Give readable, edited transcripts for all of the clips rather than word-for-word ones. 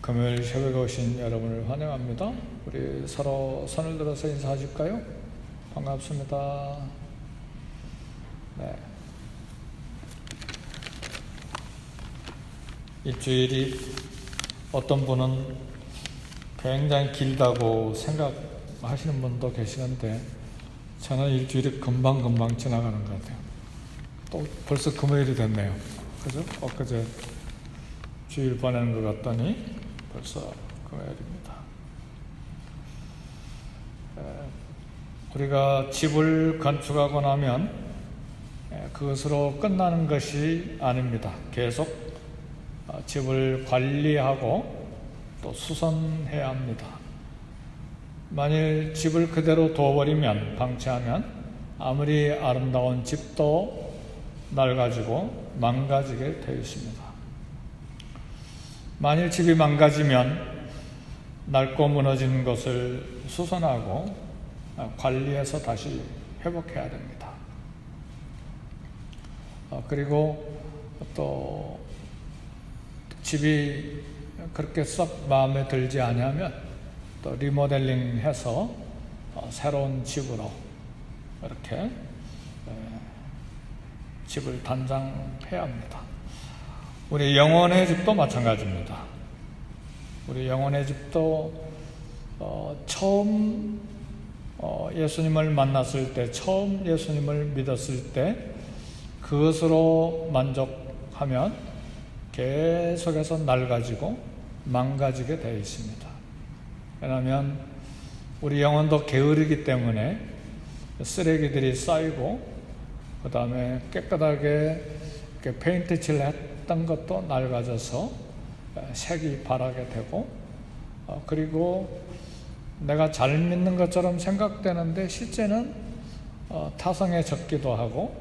금요일 새벽에 오신 여러분을 환영합니다. 우리 서로 손을 들어서 인사하실까요? 반갑습니다. 네. 일주일이 어떤 분은 굉장히 길다고 생각하시는 분도 계시는데 저는 일주일이 금방금방 지나가는 것 같아요. 또 벌써 금요일이 됐네요. 그죠? 엊그제 주일 보내는 것 같더니 벌써 금요일입니다. 우리가 집을 건축하고 나면 그것으로 끝나는 것이 아닙니다. 계속 집을 관리하고 또 수선해야 합니다. 만일 집을 그대로 둬버리면, 방치하면 아무리 아름다운 집도 낡아지고 망가지게 되어 있습니다. 만일 집이 망가지면 낡고 무너진 것을 수선하고 관리해서 다시 회복해야 됩니다. 그리고 또 집이 그렇게 썩 마음에 들지 않으면 또 리모델링해서 새로운 집으로 이렇게 집을 단장해야 합니다. 우리 영혼의 집도 마찬가지입니다. 우리 영혼의 집도 처음 예수님을 만났을 때, 처음 예수님을 믿었을 때 그것으로 만족하면 계속해서 낡아지고 망가지게 되어 있습니다. 왜냐하면 우리 영혼도 게으르기 때문에 쓰레기들이 쌓이고 그 다음에 깨끗하게 페인트 칠을 했던 것도 낡아져서 색이 바라게 되고 그리고 내가 잘 믿는 것처럼 생각되는데 실제는 타성에 젖기도 하고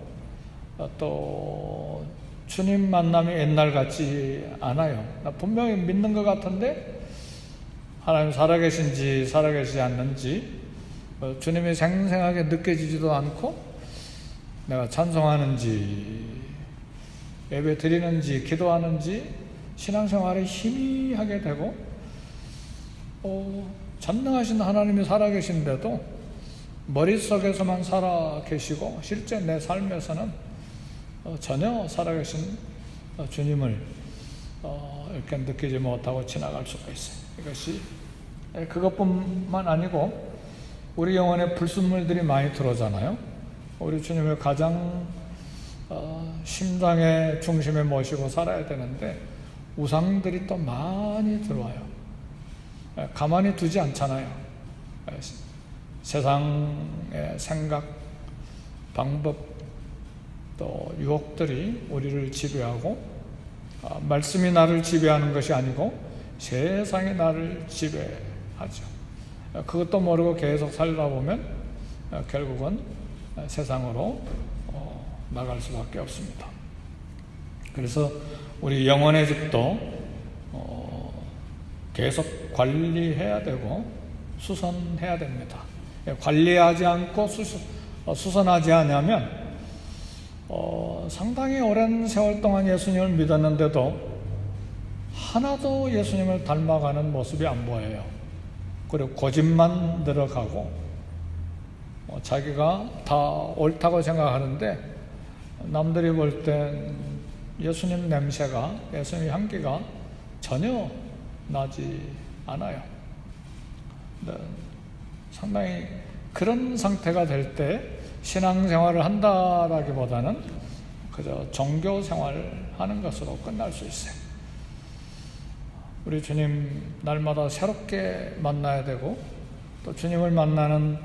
또 주님 만남이 옛날 같지 않아요. 나 분명히 믿는 것 같은데 하나님 살아계신지 살아계시지 않는지 주님이 생생하게 느껴지지도 않고 내가 찬송하는지 예배 드리는지 기도하는지 신앙생활에 희미하게 되고 전능하신 하나님이 살아계신데도 머릿속에서만 살아계시고 실제 내 삶에서는 전혀 살아계신 주님을 이렇게 느끼지 못하고 지나갈 수가 있어요. 이것이 그것뿐만 아니고 우리 영혼에 불순물들이 많이 들어오잖아요. 우리 주님을 가장 심장의 중심에 모시고 살아야 되는데 우상들이 또 많이 들어와요. 가만히 두지 않잖아요. 세상의 생각, 방법, 또 유혹들이 우리를 지배하고 말씀이 나를 지배하는 것이 아니고 세상이 나를 지배하죠. 그것도 모르고 계속 살다 보면 결국은 세상으로 나갈 수밖에 없습니다. 그래서 우리 영혼의 집도 계속 관리해야 되고 수선해야 됩니다. 관리하지 않고 수선하지 않으면 상당히 오랜 세월 동안 예수님을 믿었는데도 하나도 예수님을 닮아가는 모습이 안 보여요. 그리고 고집만 늘어가고 자기가 다 옳다고 생각하는데 남들이 볼 땐 예수님 냄새가, 예수님 향기가 전혀 나지 않아요. 상당히 그런 상태가 될 때 신앙생활을 한다라기보다는 그저 종교생활을 하는 것으로 끝날 수 있어요. 우리 주님 날마다 새롭게 만나야 되고 또 주님을 만나는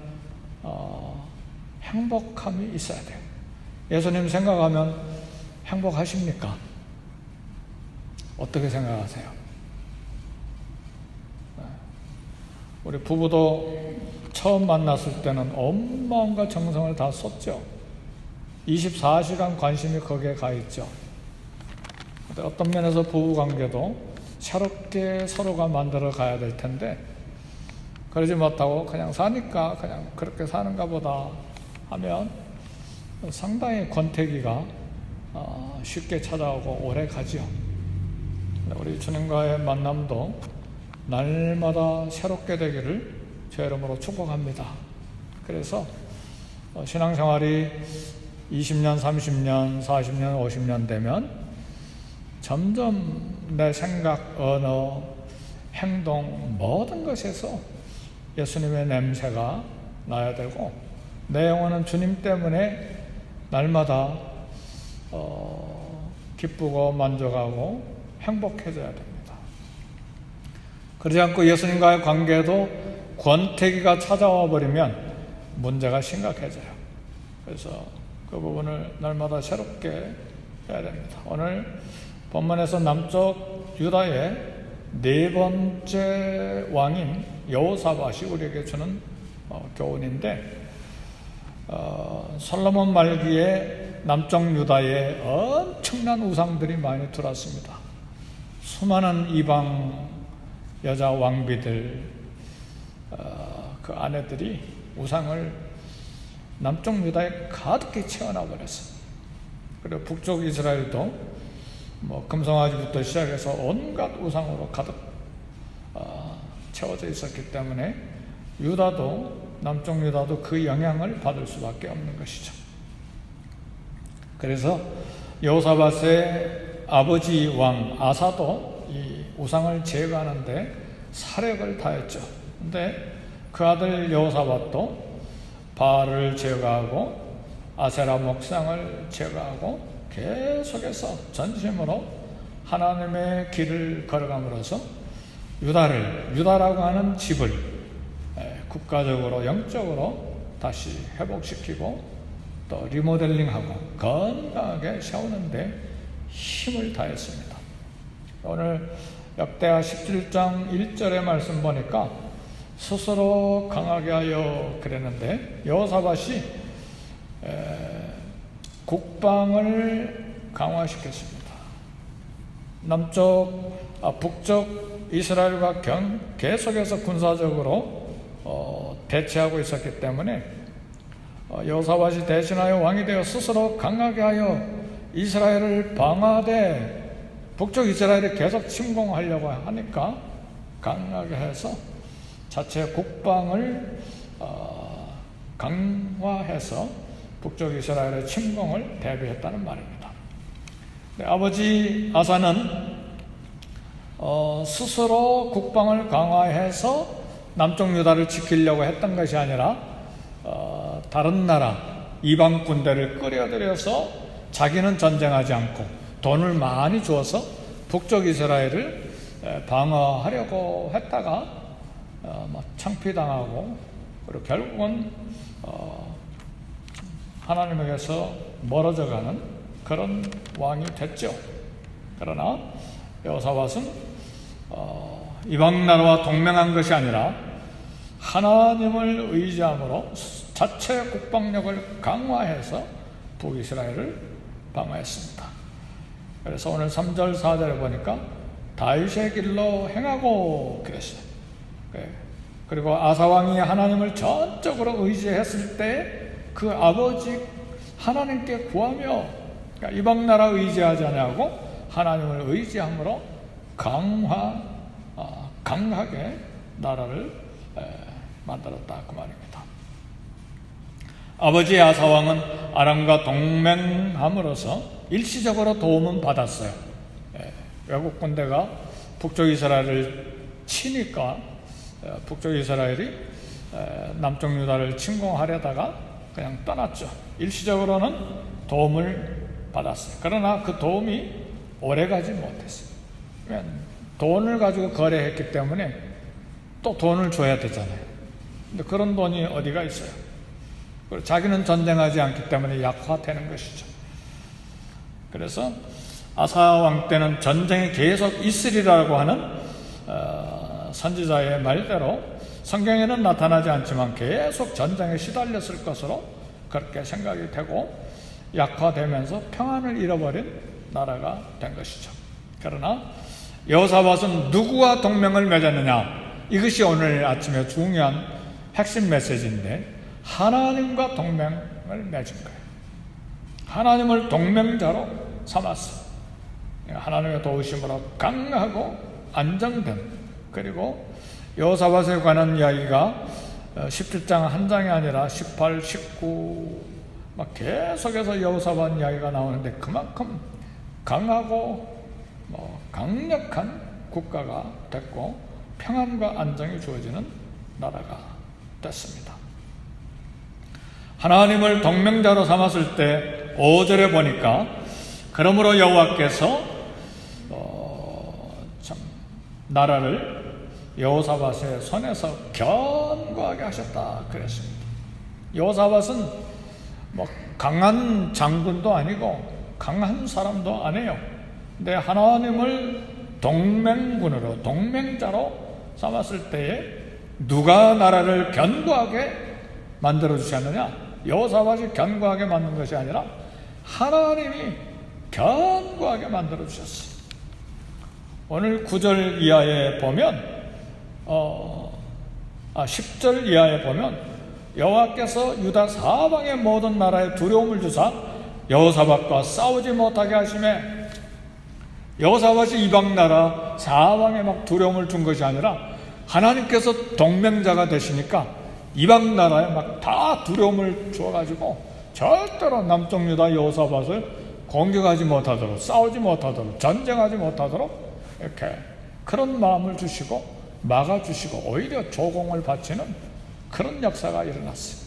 행복함이 있어야 돼요. 예수님 생각하면 행복하십니까? 어떻게 생각하세요? 우리 부부도 처음 만났을 때는 온 마음과 정성을 다 쏟죠. 24시간 관심이 거기에 가 있죠. 어떤 면에서 부부관계도 새롭게 서로가 만들어 가야 될 텐데 그러지 못하고 그냥 사니까 그냥 그렇게 사는가 보다 하면 상당히 권태기가 쉽게 찾아오고 오래 가지요. 우리 주님과의 만남도 날마다 새롭게 되기를 제 이름으로 축복합니다. 그래서 신앙생활이 20년, 30년, 40년, 50년 되면 점점 내 생각, 언어, 행동 모든 것에서 예수님의 냄새가 나야 되고 내 영혼은 주님 때문에 날마다 기쁘고 만족하고 행복해져야 됩니다. 그러지 않고 예수님과의 관계도 권태기가 찾아와 버리면 문제가 심각해져요. 그래서 그 부분을 날마다 새롭게 해야 됩니다. 오늘 본문에서 남쪽 유다의 네 번째 왕인 여호사밧이 우리에게 주는 교훈인데, 솔로몬 말기에 남쪽 유다에 엄청난 우상들이 많이 들어왔습니다. 수많은 이방 여자 왕비들, 그 아내들이 우상을 남쪽 유다에 가득히 채워놔 버렸어요. 그리고 북쪽 이스라엘도 금송아지부터 시작해서 온갖 우상으로 가득 채워져 있었기 때문에 남쪽 유다도 그 영향을 받을 수밖에 없는 것이죠. 그래서 여호사밧의 아버지 왕 아사도 이 우상을 제거하는데 사력을 다했죠. 근데 그 아들 여호사밧도 바알을 제거하고 아세라 목상을 제거하고 계속해서 전심으로 하나님의 길을 걸어감으로써 유다라고 하는 집을 국가적으로 영적으로 다시 회복시키고 또 리모델링하고 건강하게 세우는데 힘을 다했습니다. 오늘 역대하 17장 1절의 말씀 보니까 스스로 강하게 하여 그랬는데 여호사밧이 국방을 강화시켰습니다. 북쪽 이스라엘과 계속해서 군사적으로 대치하고 있었기 때문에 여호사밧이 대신하여 왕이 되어 스스로 강하게 하여 이스라엘을 방어하되 북쪽 이스라엘이 계속 침공하려고 하니까 강하게 해서 자체 국방을 강화해서 북쪽 이스라엘의 침공을 대비했다는 말입니다. 아버지 아사는 스스로 국방을 강화해서 남쪽 유다를 지키려고 했던 것이 아니라 다른 나라 이방 군대를 끌어들여서 자기는 전쟁하지 않고 돈을 많이 주어서 북쪽 이스라엘을 방어하려고 했다가 창피당하고 그리고 결국은 하나님에게서 멀어져가는 그런 왕이 됐죠. 그러나 여호사밧은 이방 나라와 동맹한 것이 아니라 하나님을 의지함으로 자체 국방력을 강화해서 북이스라엘을 방어했습니다. 그래서 오늘 3절 4절에 보니까 다윗의 길로 행하고 그랬어요. 그리고 아사왕이 하나님을 전적으로 의지했을 때 그 아버지 하나님께 구하며, 그러니까 이방 나라 의지하지 않냐고 하나님을 의지함으로 강하게 나라를 만들었다 그 말입니다. 아버지 아사왕은 아람과 동맹함으로써 일시적으로 도움은 받았어요. 외국 군대가 북쪽 이스라엘을 치니까 북쪽 이스라엘이 남쪽 유다를 침공하려다가 그냥 떠났죠. 일시적으로는 도움을 받았어요. 그러나 그 도움이 오래가지 못했어요. 돈을 가지고 거래했기 때문에 또 돈을 줘야 되잖아요. 근데 그런 돈이 어디가 있어요? 그리고 자기는 전쟁하지 않기 때문에 약화되는 것이죠. 그래서 아사 왕 때는 전쟁이 계속 있으리라고 하는 선지자의 말대로 성경에는 나타나지 않지만 계속 전쟁에 시달렸을 것으로 그렇게 생각이 되고 약화되면서 평안을 잃어버린 나라가 된 것이죠. 그러나 여호사밧은 누구와 동맹을 맺었느냐? 이것이 오늘 아침에 중요한 핵심 메시지인데 하나님과 동맹을 맺은 거예요. 하나님을 동맹자로 삼았어. 하나님의 도우심으로 강하고 안정된 그리고 여호사밧에 관한 이야기가 17장 한 장이 아니라 18, 19 막 계속해서 여호사밧 이야기가 나오는데 그만큼 강하고 강력한 국가가 됐고 평안과 안정이 주어지는 나라가 됐습니다. 하나님을 동맹자로 삼았을 때 5절에 보니까 그러므로 여호와께서 참 나라를 여호사밧의 손에서 견고하게 하셨다 그랬습니다. 여호사밧은 강한 장군도 아니고 강한 사람도 아니에요. 근데 하나님을 동맹군으로 동맹자로 삼았을 때에 누가 나라를 견고하게 만들어 주셨느냐? 여호사밧이 견고하게 만든 것이 아니라 하나님이 견고하게 만들어 주셨어요. 오늘 9절 이하에 보면 10절 이하에 보면 여호와께서 유다 사방의 모든 나라에 두려움을 주사 여호사밧과 싸우지 못하게 하시매, 여호사밧이 이방 나라 사방에 막 두려움을 준 것이 아니라 하나님께서 동맹자가 되시니까 이방 나라에 막 다 두려움을 주어가지고 절대로 남쪽 유다 여호사밧을 공격하지 못하도록, 싸우지 못하도록, 전쟁하지 못하도록 이렇게 그런 마음을 주시고 막아주시고 오히려 조공을 바치는 그런 역사가 일어났어요.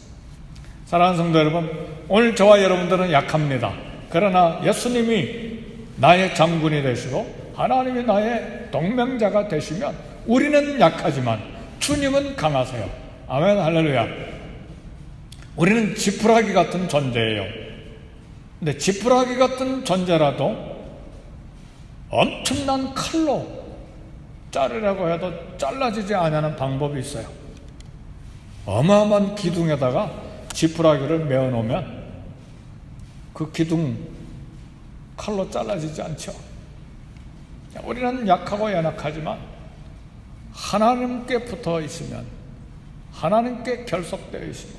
사랑하는 성도 여러분, 오늘 저와 여러분들은 약합니다. 그러나 예수님이 나의 장군이 되시고 하나님이 나의 동맹자가 되시면 우리는 약하지만 주님은 강하세요. 아멘, 할렐루야. 우리는 지푸라기 같은 존재예요. 근데 지푸라기 같은 존재라도 엄청난 칼로 자르려고 해도 잘라지지 않는 방법이 있어요. 어마어마한 기둥에다가 지푸라기를 메어놓으면 그 기둥 칼로 잘라지지 않죠. 우리는 약하고 연약하지만 하나님께 붙어 있으면, 하나님께 결속되어 있으면,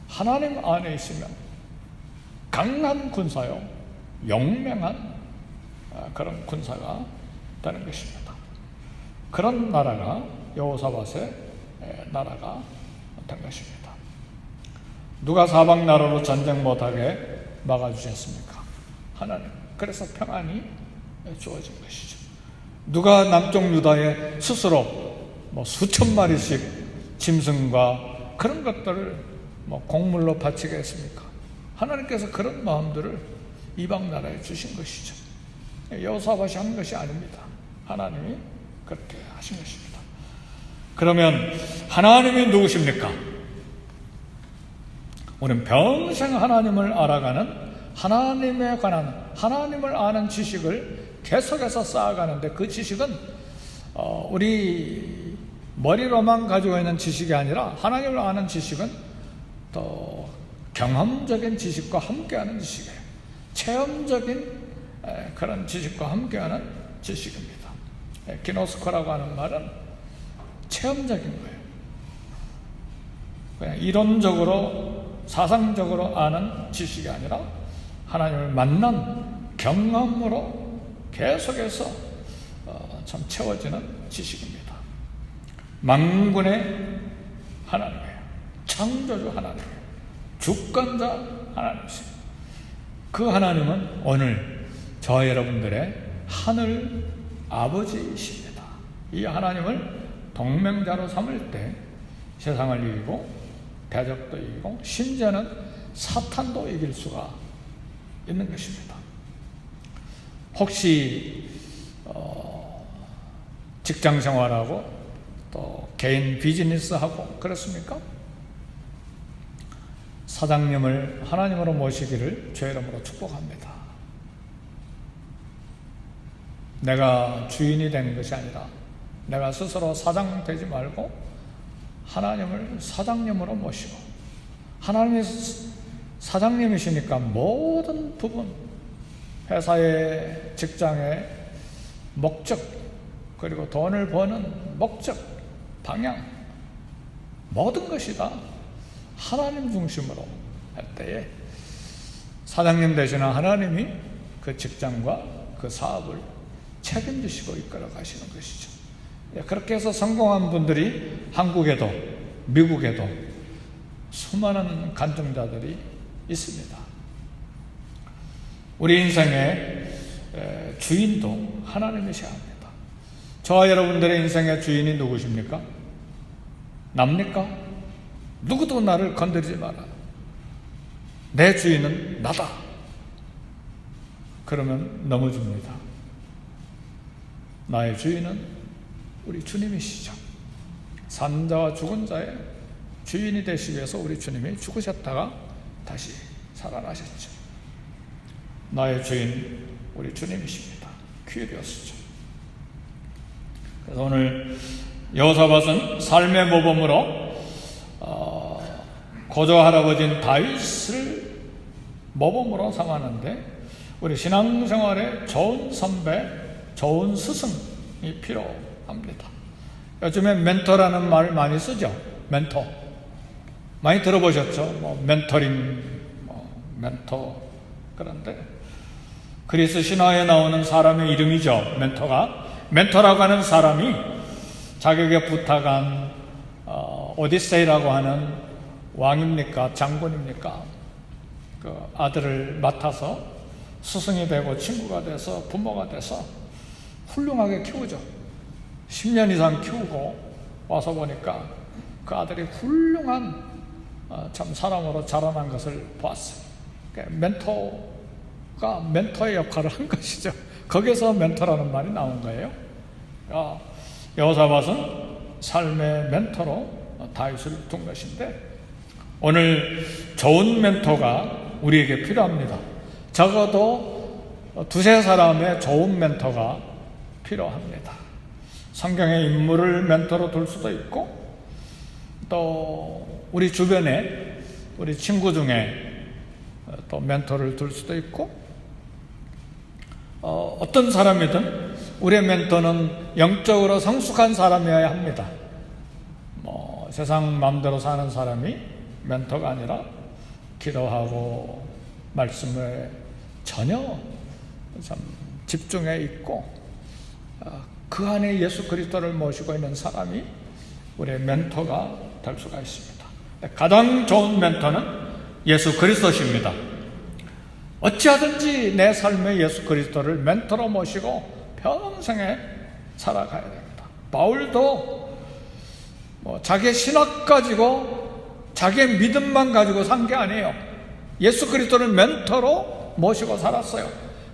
하나님 안에 있으면 강한 군사요, 용맹한 그런 군사가 되는 것입니다. 그런 나라가 여호사밧의 나라가 된 것입니다. 누가 사방 나라로 전쟁 못하게 막아주셨습니까? 하나님. 그래서 평안이 주어진 것이죠. 누가 남쪽 유다에 스스로 수천 마리씩 짐승과 그런 것들을 곡물로 바치게 했습니까? 하나님께서 그런 마음들을 이방 나라에 주신 것이죠. 여호사밧이 한 것이 아닙니다. 하나님이 그렇게 하신 것입니다. 그러면 하나님이 누구십니까? 우리는 평생 하나님을 알아가는, 하나님에 관한 하나님을 아는 지식을 계속해서 쌓아가는데, 그 지식은 우리 머리로만 가지고 있는 지식이 아니라 하나님을 아는 지식은 또 경험적인 지식과 함께하는 지식이에요. 체험적인 그런 지식과 함께하는 지식입니다. 기노스코라고 하는 말은 체험적인 거예요. 그냥 이론적으로 사상적으로 아는 지식이 아니라 하나님을 만난 경험으로 계속해서 참 채워지는 지식입니다. 만군의 하나님이에요. 창조주 하나님이에요. 주권자 하나님이세요. 그 하나님은 오늘 저와 여러분들의 하늘 아버지이십니다. 이 하나님을 동맹자로 삼을 때 세상을 이기고 대적도 이기고 심지어는 사탄도 이길 수가 있는 것입니다. 혹시 직장 생활하고 또 개인 비즈니스하고 그렇습니까? 사장님을 하나님으로 모시기를 주의 이름으로 축복합니다. 내가 주인이 되는 것이 아니라 내가 스스로 사장 되지 말고 하나님을 사장님으로 모시고, 하나님이 사장님이시니까 모든 부분, 회사의, 직장의 목적, 그리고 돈을 버는 목적, 방향, 모든 것이 다 하나님 중심으로 할 때에 사장님 되시는 하나님이 그 직장과 그 사업을 책임지시고 이끌어 가시는 것이죠. 그렇게 해서 성공한 분들이 한국에도 미국에도 수많은 간증자들이 있습니다. 우리 인생의 주인도 하나님이셔야 합니다. 저와 여러분들의 인생의 주인이 누구십니까? 납니까? 누구도 나를 건드리지 마라. 내 주인은 나다. 그러면 넘어집니다. 나의 주인은 우리 주님이시죠. 산 자와 죽은 자의 주인이 되시기 위해서 우리 주님이 죽으셨다가 다시 살아나셨죠. 나의 주인 우리 주님이십니다. 퀴리오스죠. 그래서 오늘 여호사밧은 삶의 모범으로 고조 할아버지인 다윗을 모범으로 삼았는데 우리 신앙생활에 좋은 선배, 좋은 스승이 필요합니다. 요즘에 멘토라는 말 많이 쓰죠. 멘토 많이 들어보셨죠? 멘토링, 멘토. 그런데 그리스 신화에 나오는 사람의 이름이죠. 멘토라고 하는 사람이 자기에게 부탁한 오디세이라고 하는 왕입니까? 장군입니까? 그 아들을 맡아서 스승이 되고 친구가 돼서 부모가 돼서 훌륭하게 키우죠. 10년 이상 키우고 와서 보니까 그 아들이 훌륭한 참 사람으로 자라난 것을 보았어요. 멘토가 멘토의 역할을 한 것이죠. 거기서 멘토라는 말이 나온 거예요. 여호사밧은 삶의 멘토로 다윗을 둔 것인데 오늘 좋은 멘토가 우리에게 필요합니다. 적어도 두세 사람의 좋은 멘토가 필요합니다. 성경의 인물을 멘토로 둘 수도 있고 또 우리 주변에 우리 친구 중에 또 멘토를 둘 수도 있고 어떤 사람이든 우리의 멘토는 영적으로 성숙한 사람이어야 합니다. 세상 마음대로 사는 사람이 멘토가 아니라 기도하고 말씀에 전혀 참 집중해 있고 그 안에 예수 그리스도를 모시고 있는 사람이 우리의 멘토가 될 수가 있습니다. 가장 좋은 멘토는 예수 그리스도십니다. 어찌하든지 내 삶에 예수 그리스도를 멘토로 모시고 평생에 살아가야 됩니다. 바울도 자기의 신학 가지고 자기의 믿음만 가지고 산 게 아니에요. 예수 그리스도를 멘토로 모시고 살았어요.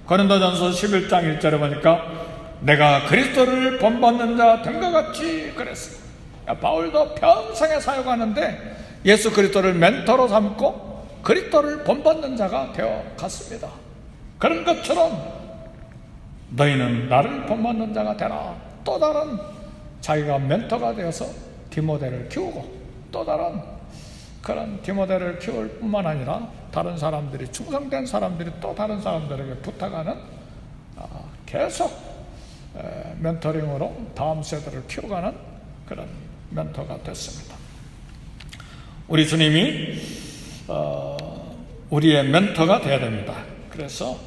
고린도전서 11장 1절에 보니까 내가 그리스도를 본받는 자 된 것 같이 그랬어요. 바울도 평생에 사역하는데 예수 그리스도를 멘토로 삼고 그리스도를 본받는 자가 되어 갔습니다. 그런 것처럼 너희는 나를 본받는 자가 되라. 또 다른 자기가 멘토가 되어서 디모데를 키우고 또 다른 그런 디모데를 키울 뿐만 아니라 다른 사람들이 충성된 사람들이 또 다른 사람들에게 부탁하는 계속 멘토링으로 다음 세대를 키워가는 그런 멘토가 됐습니다. 우리 주님이 우리의 멘토가 되어야 됩니다. 그래서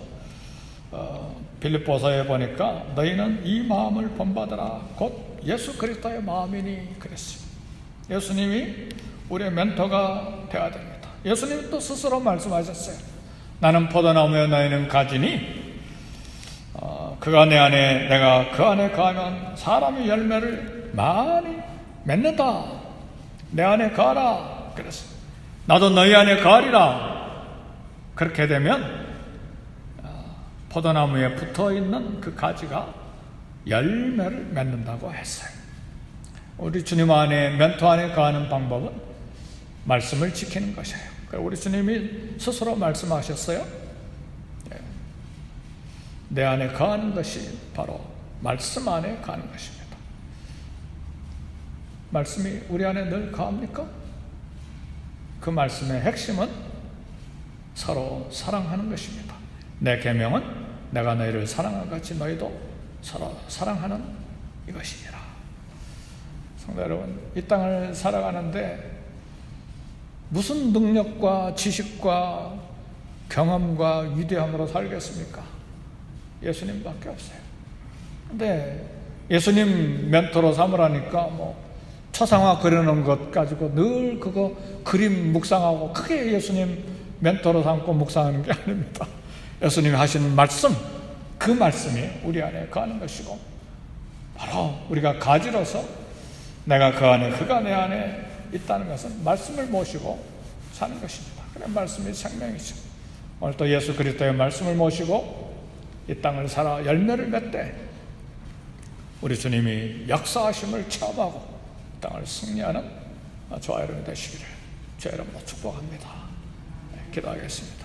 빌립보서에 보니까 너희는 이 마음을 본받으라 곧 예수 그리스도의 마음이니 그랬어요. 예수님이 우리의 멘토가 되어야 됩니다. 예수님이 또 스스로 말씀하셨어요. 나는 포도나무에 너희는 가지니 그가 내 안에 내가 그 안에 거하면 사람이 열매를 많이 맺는다. 내 안에 거하라 그랬어요. 나도 너희 안에 거하리라. 그렇게 되면 포도나무에 붙어있는 그 가지가 열매를 맺는다고 했어요. 우리 주님 안에 멘토 안에 거하는 방법은 말씀을 지키는 것이에요. 우리 주님이 스스로 말씀하셨어요. 내 안에 거하는 것이 바로 말씀 안에 거하는 것입니다. 말씀이 우리 안에 늘 거합니까? 그 말씀의 핵심은 서로 사랑하는 것입니다. 내 계명은 내가 너희를 사랑한 같이 너희도 서로 사랑하는 이것이니라. 성도 여러분, 이 땅을 살아가는데 무슨 능력과 지식과 경험과 위대함으로 살겠습니까? 예수님밖에 없어요. 근데 예수님 멘토로 삼으라니까 초상화 그려놓은 것 가지고 늘 그거 그림 묵상하고 크게 예수님 멘토로 삼고 묵상하는 게 아닙니다. 예수님이 하신 말씀, 그 말씀이 우리 안에 거하는 것이고, 바로 우리가 가지로서 내가 그 안에, 그가 내 안에 있다는 것은 말씀을 모시고 사는 것입니다. 그래, 말씀이 생명이죠. 오늘 또 예수 그리스도의 말씀을 모시고 이 땅을 살아 열매를 맺되 우리 주님이 역사하심을 체험하고 이 땅을 승리하는 저와 여러분이 되시기를 주의 이름으로 축복합니다. 기도하겠습니다.